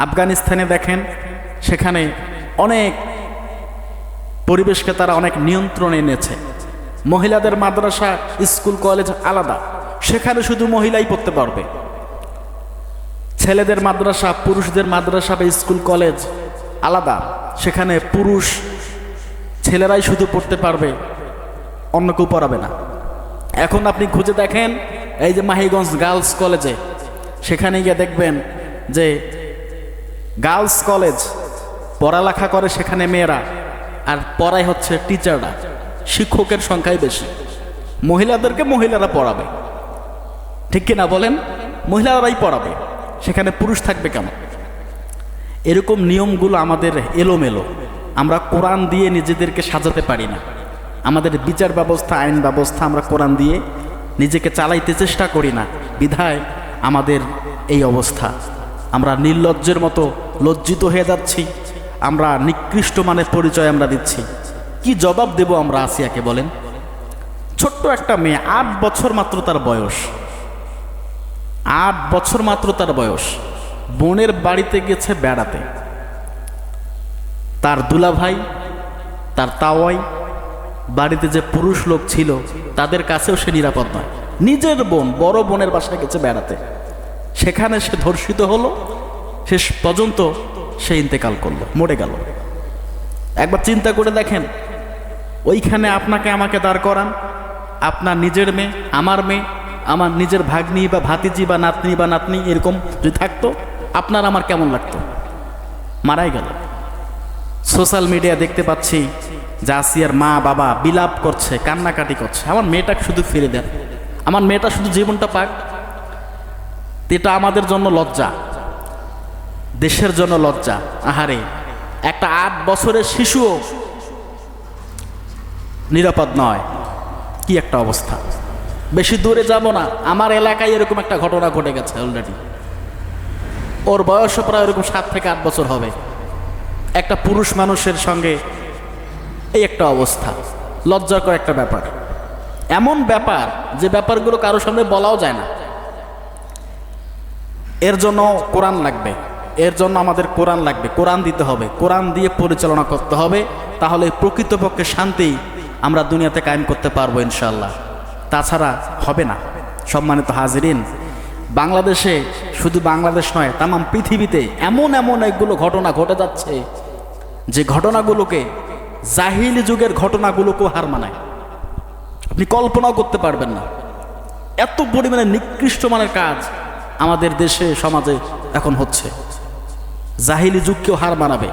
আফগানিস্তানে দেখেন, সেখানে অনেক পরিবেশকে তারা অনেক নিয়ন্ত্রণে এনেছে। মহিলাদের মাদ্রাসা, স্কুল, কলেজ আলাদা, সেখানে শুধু মহিলাই পড়তে পারবে। ছেলেদের মাদ্রাসা, পুরুষদের মাদ্রাসা বা স্কুল কলেজ আলাদা, সেখানে পুরুষ ছেলেরাই শুধু পড়তে পারবে, অন্য কেউ পড়াবে না। এখন আপনি খুঁজে দেখেন, এই যে মাহিগঞ্জ গার্লস কলেজে, সেখানে গিয়ে দেখবেন যে গার্লস কলেজ পড়ালেখা করে সেখানে মেয়েরা, আর পড়াই হচ্ছে টিচাররা, শিক্ষকের সংখ্যাই বেশি। মহিলাদেরকে মহিলারা পড়াবে, ঠিক কিনা বলেন? মহিলারাই পড়াবে, সেখানে পুরুষ থাকবে কেন? এরকম নিয়মগুলো আমাদের এলোমেলো। আমরা কোরআন দিয়ে নিজেদেরকে সাজাতে পারি না। আমাদের বিচার ব্যবস্থা, আইন ব্যবস্থা আমরা কোরআন দিয়ে নিজেকে চালাইতে চেষ্টা করি না, বিধায় আমাদের এই অবস্থা। আমরা নির্লজ্জের মতো লজ্জিত হয়ে যাচ্ছি, আমরা নিকৃষ্ট মানের পরিচয় আমরা দিচ্ছি। কি জবাব দেব আমরা আসিয়াকে বলেন? ছোট্ট একটা মেয়ে, 8 বছর মাত্র তার বয়স, 8 বছর মাত্র তার বয়স, বোনের বাড়িতে গেছে বেড়াতে। তার দুলাভাই, তার তাওয়াই, বাড়িতে যে পুরুষ লোক ছিল তাদের কাছেও সে নিরাপদ নয়। নিজের বোন, বড় বোনের বাসায় গেছে বেড়াতে, সেখানে সে ধর্ষিত হলো, শেষ পর্যন্ত সে ইন্তেকাল করলো, মরে গেল। একবার চিন্তা করে দেখেন, ওইখানে আপনাকে আমাকে দাঁড় করান, আপনার নিজের মেয়ে, আমার মেয়ে, আমার নিজের ভাগ্নি বা ভাতিজি বা নাতনি বা নাতনি এরকম যদি থাকতো, আপনার আমার কেমন লাগতো? মারাই গেল। সোশ্যাল মিডিয়া দেখতে পাচ্ছি যে আসিয়ার মা বাবা বিলাপ করছে, কান্নাকাটি করছে, আমার মেয়েটাকে শুধু ফিরে দেন, আমার মেয়েটা শুধু জীবনটা পাক। এটা আমাদের জন্য লজ্জা, দেশের জন্য লজ্জা। আহারে, একটা 8 বছরের শিশুও নিরাপদ নয়, কি একটা অবস্থা। বেশি দূরে যাব না, আমার এলাকায় এরকম একটা ঘটনা ঘটে গেছে অলরেডি। ওর বয়সও প্রায় এরকম 7 থেকে 8 বছর হবে। একটা পুরুষ মানুষের সঙ্গে এই একটা অবস্থা, লজ্জাকর একটা ব্যাপার। এমন ব্যাপার যে ব্যাপারগুলো কারোর সামনে বলাও যায় না। এর জন্য কোরআন লাগবে, এর জন্য আমাদের কোরআন লাগবে, কোরআন দিতে হবে, কোরআন দিয়ে পরিচালনা করতে হবে। তাহলে প্রকৃতপক্ষে শান্তি আমরা দুনিয়াতে কায়েম করতে পারবো ইনশাআল্লাহ, তাছাড়া হবে না। সম্মানিত হাজিরিন, বাংলাদেশে, শুধু বাংলাদেশ নয়, তাম পৃথিবীতে এমন এমন এগুলো ঘটনা ঘটে যাচ্ছে যে ঘটনাগুলোকে, জাহিলি যুগের ঘটনাগুলোকেও হার মানায়। আপনি কল্পনাও করতে পারবেন না, এত পরিমাণে নিকৃষ্ট মানের কাজ আমাদের দেশে, সমাজে এখন হচ্ছে। জাহিলি যুগকেও হার মানাবে।